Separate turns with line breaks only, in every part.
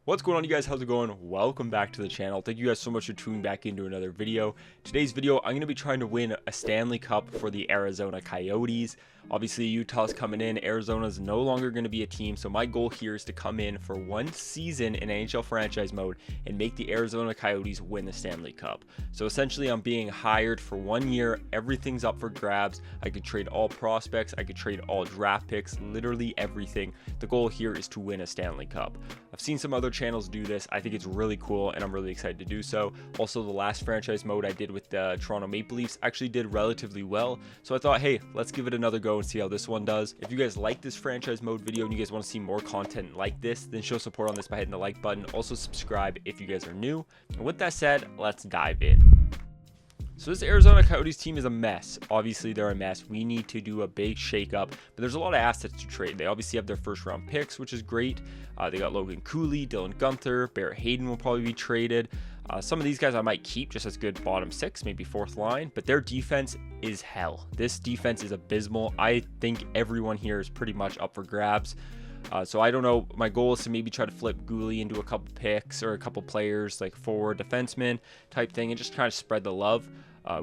What's going on, you guys? How's it going? Welcome back to the channel. Thank you guys so much for tuning back into another video. Today's video, I'm going to be trying to win a Stanley Cup for the Arizona Coyotes. Obviously, Utah's coming in. Arizona's no longer going to be a team, so my goal here is to come in for one season in NHL franchise mode and make the Arizona Coyotes win the Stanley Cup. So essentially, I'm being hired for 1 year. Everything's up for grabs. I could trade all prospects. I could trade all draft picks, literally everything. The goal here is to win a Stanley Cup. I've seen some other channels do this. I think it's really cool, and I'm really excited to do so. Also, the last franchise mode I did with the Toronto Maple Leafs actually did relatively well, so I thought, hey, let's give it another go and see how this one does. If you guys like this franchise mode video and you guys want to see more content like this, then show support on this by hitting the like button. Also subscribe if you guys are new. And with that said, let's dive in. So this Arizona Coyotes team is a mess. Obviously, they're a mess. We need to do a big shakeup, but there's a lot of assets to trade. They obviously have their first round picks, which is great. They got Logan Cooley, Dylan Guenther, Barrett Hayden will probably be traded. Some of these guys I might keep just as good bottom six, maybe fourth line, but their defense is hell. This defense is abysmal. I think everyone here is pretty much up for grabs. So I don't know. My goal is to maybe try to flip Cooley into a couple picks or a couple players like forward defenseman type thing and just kind of spread the love.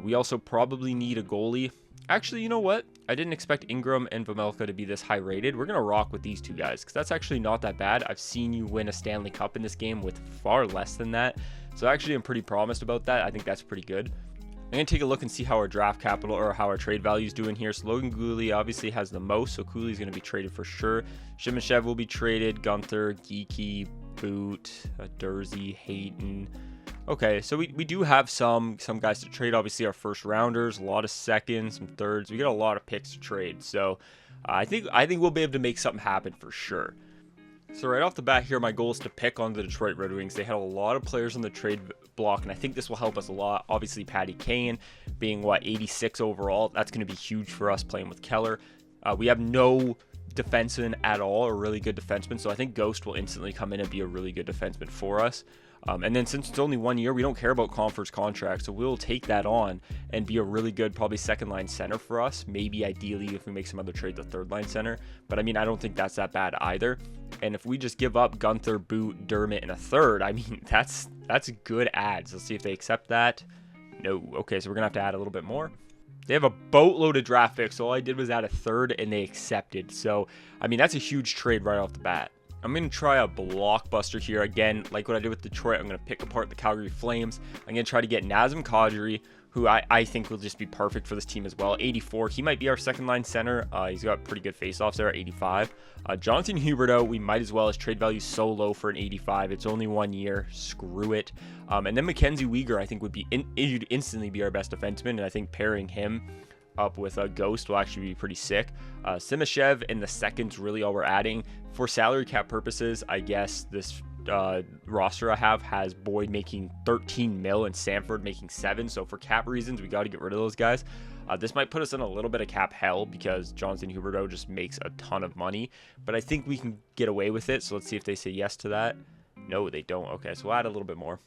We also probably need a goalie. Actually, you know what? I didn't expect Ingram and Vejmelka to be this high rated. We're going to rock with these two guys because that's actually not that bad. I've seen you win a Stanley Cup in this game with far less than that. So actually, I'm pretty promised about that. I think that's pretty good. I'm going to take a look and see how our draft capital or how our trade value is doing here. So Logan Cooley obviously has the most, so Cooley is going to be traded for sure. Shimashev will be traded. Guenther, Geeky, Boot, Dursey, Hayden. Okay, so we do have some guys to trade. Obviously, our first rounders, a lot of seconds, some thirds. We got a lot of picks to trade. So I think we'll be able to make something happen for sure. So right off the bat here, my goal is to pick on the Detroit Red Wings. They had a lot of players on the trade block, and I think this will help us a lot. Obviously, Patty Kane being, 86 overall. That's going to be huge for us playing with Keller. We have no defenseman at all, a really good defenseman, so I think Ghost will instantly come in and be a really good defenseman for us. And then since it's only 1 year, we don't care about Confer's contract, so we'll take that on and be a really good, probably second line center for us. Maybe ideally, if we make some other trades, a third line center. But I mean, I don't think that's that bad either. And if we just give up Guenther, Boot, Dermott, and a third, I mean, that's good adds. Let's see if they accept that. No. Okay, so we're gonna have to add a little bit more. They have a boatload of draft picks, so all I did was add a third, and they accepted. So I mean, that's a huge trade right off the bat. I'm going to try a blockbuster here. Again, like what I did with Detroit, I'm going to pick apart the Calgary Flames. I'm going to try to get Nazem Kadri, who I think will just be perfect for this team as well. 84, he might be our second line center. He's got pretty good faceoffs there at 85. Jonathan Huberdeau, we might as well, his trade value is so low for an 85. It's only 1 year. Screw it. And then Mackenzie Weegar, I think, would instantly be our best defenseman, and I think pairing him up with a Ghost will actually be pretty sick. Simashev in the seconds, really all we're adding. For salary cap purposes, I guess this roster I have has Boyd making 13 mil and Sanford making 7. So for cap reasons, we got to get rid of those guys. This might put us in a little bit of cap hell because Jonathan Huberdeau just makes a ton of money. But I think we can get away with it. So let's see if they say yes to that. No, they don't. Okay, so we'll add a little bit more.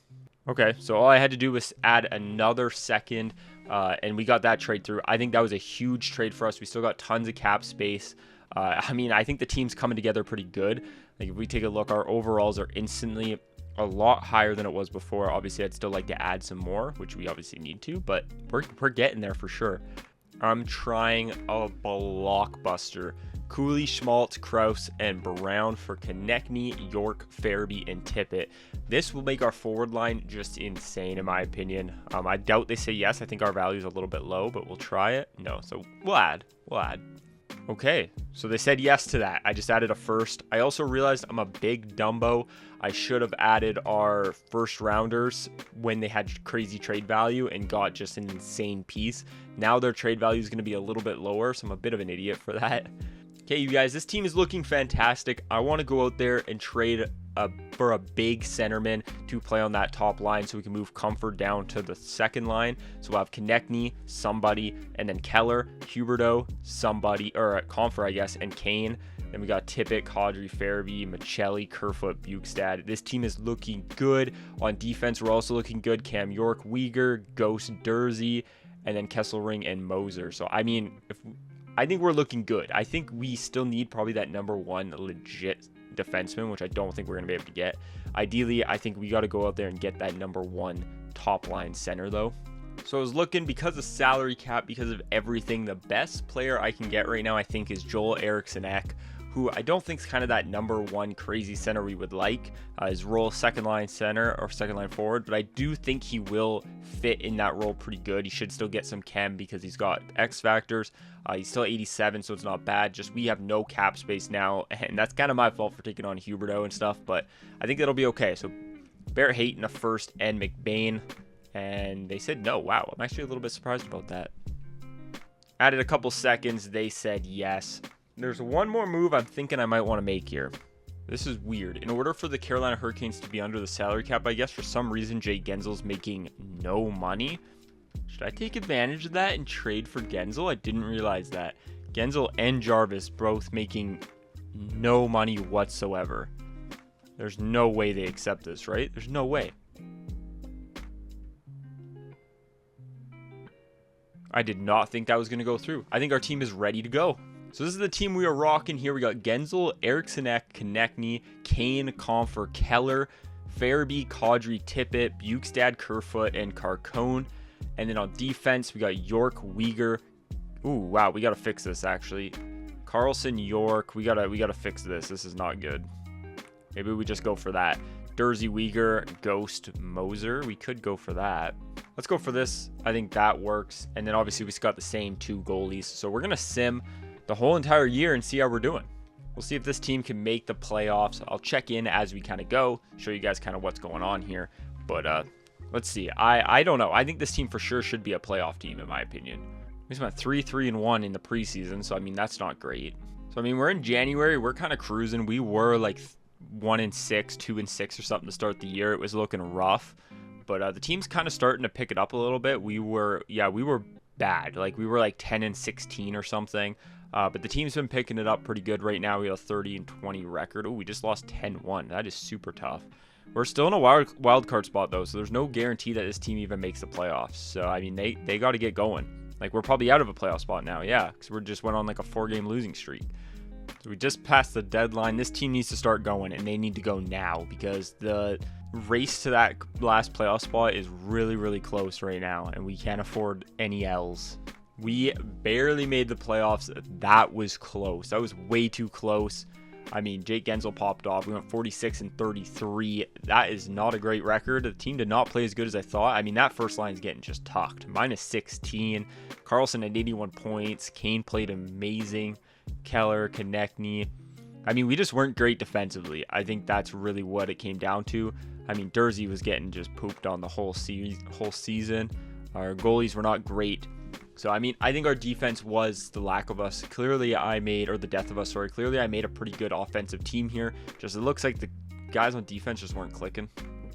Okay, so all I had to do was add another second, and we got that trade through. I think that was a huge trade for us. We still got tons of cap space. I mean, I think the team's coming together pretty good. Like if we take a look, our overalls are instantly a lot higher than it was before. Obviously, I'd still like to add some more, which we obviously need to, but we're getting there for sure. I'm trying a blockbuster. Cooley, Schmaltz, Krause, and Brown for Konechny, York, Farabee, and Tippett. This will make our forward line just insane, in my opinion. I doubt they say yes. I think our value is a little bit low, but we'll try it. No, so we'll add. Okay, so they said yes to that. I just added a first. I also realized I'm a big Dumbo. I should have added our first rounders when they had crazy trade value and got just an insane piece. Now their trade value is going to be a little bit lower, so I'm a bit of an idiot for that. Okay, you guys, this team is looking fantastic. I want to go out there and trade for a big centerman to play on that top line so we can move Comfort down to the second line. So we'll have Konechny, somebody, and then Keller, Huberdeau, somebody, or Comfort, I guess, and Kane. Then we got Tippett, Kadri, Farabee, Michelli, Kerfoot, Bukestad. This team is looking good. On defense, we're also looking good. Cam York, Weegar, Ghost, Dursey, and then Kesselring and Moser. So, I mean, I think we're looking good. I think we still need probably that number one legit defenseman, which I don't think we're going to be able to get. Ideally, I think we got to go out there and get that number 1 top line center though. So I was looking, because of salary cap, because of everything, the best player I can get right now I think is Joel Eriksson-Ek, who I don't think is kind of that number 1 crazy center we would like. His role second line center or second line forward, but I do think he will fit in that role pretty good. He should still get some chem because he's got X factors. He's still 87, so it's not bad. Just we have no cap space now, and that's kind of my fault for taking on Huberdeau and stuff, but I think that'll be okay. So Barrett Hayton a first and McBain, and they said no. Wow, I'm actually a little bit surprised about that. Added a couple seconds, they said yes. There's one more move I'm thinking I might want to make here. This is weird. In order for the Carolina Hurricanes to be under the salary cap, I guess for some reason Jake Genzel's making no money. Should I take advantage of that and trade for Genzel? I didn't realize that. Genzel and Jarvis both making no money whatsoever. There's no way they accept this, right? There's no way. I did not think that was going to go through. I think our team is ready to go. So this is the team we are rocking here. We got Genzel, Eriksson-Ek, Konechny, Kane, Comfer, Keller, Farabee, Kadri, Tippett, Bukestad, Kerfoot, and Carcone. And then on defense, we got York, Uyghur. Ooh, wow, we got to fix this actually. Carlson, York, we gotta fix this. This is not good. Maybe we just go for that. Dursey, Uyghur, Ghost, Moser. We could go for that. Let's go for this. I think that works. And then obviously we just got the same 2 goalies. So we're gonna sim the whole entire year and see how we're doing. We'll see if this team can make the playoffs. I'll check in as we kind of go, show you guys kind of what's going on here. But let's see. I don't know. I think this team for sure should be a playoff team in my opinion. We spent 3-3-1 in the preseason, so I mean that's not great. So I mean we're in January, we're kind of cruising. We were like 1-6, 2-6 or something to start the year. It was looking rough, but the team's kind of starting to pick it up a little bit. We were bad. Like we were like 10-16 or something. But the team's been picking it up pretty good right now. We have a 30-20 record. Oh, we just lost 10-1. That is super tough. We're still in a wild card spot though, so there's no guarantee that this team even makes the playoffs. So I mean, they got to get going. Like we're probably out of a playoff spot now, yeah, because we just went on like a 4-game losing streak. So we just passed the deadline. This team needs to start going, and they need to go now because the race to that last playoff spot is really, really close right now, and we can't afford any L's. We barely made the playoffs. That was close. That was way too close. I mean, Jake Genzel popped off. We went 46-33. That is not a great record. The team did not play as good as I thought. I mean, that first line is getting just tucked. -16. Carlson had 81 points. Kane played amazing. Keller, Konechny. I mean, we just weren't great defensively. I think that's really what it came down to. I mean, Dursey was getting just pooped on the whole season. Our goalies were not great. So, I mean, I think our defense was the lack of us. Clearly, the death of us, sorry. Clearly, I made a pretty good offensive team here. Just, it looks like the guys on defense just weren't clicking.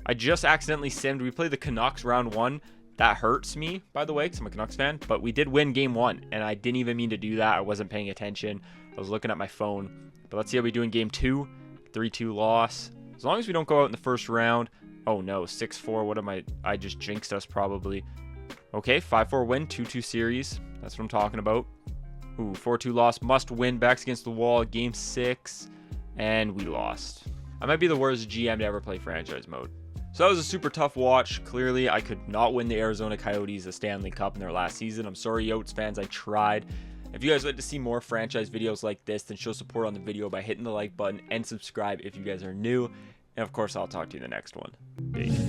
I just accidentally simmed. We played the Canucks round 1. That hurts me, by the way, because I'm a Canucks fan. But we did win game 1, and I didn't even mean to do that. I wasn't paying attention. I was looking at my phone. But let's see how we do in game 2. 3-2 loss. As long as we don't go out in the first round. Oh, no. 6-4. What am I just jinxed us, probably. Okay, 5-4 win, 2-2 series. That's what I'm talking about. Ooh, 4-2 loss. Must win. Backs against the wall. Game 6. And we lost. I might be the worst GM to ever play franchise mode. So that was a super tough watch. Clearly, I could not win the Arizona Coyotes the Stanley Cup in their last season. I'm sorry, Yotes fans. I tried. If you guys would like to see more franchise videos like this, then show support on the video by hitting the like button and subscribe if you guys are new. And of course, I'll talk to you in the next one. Peace.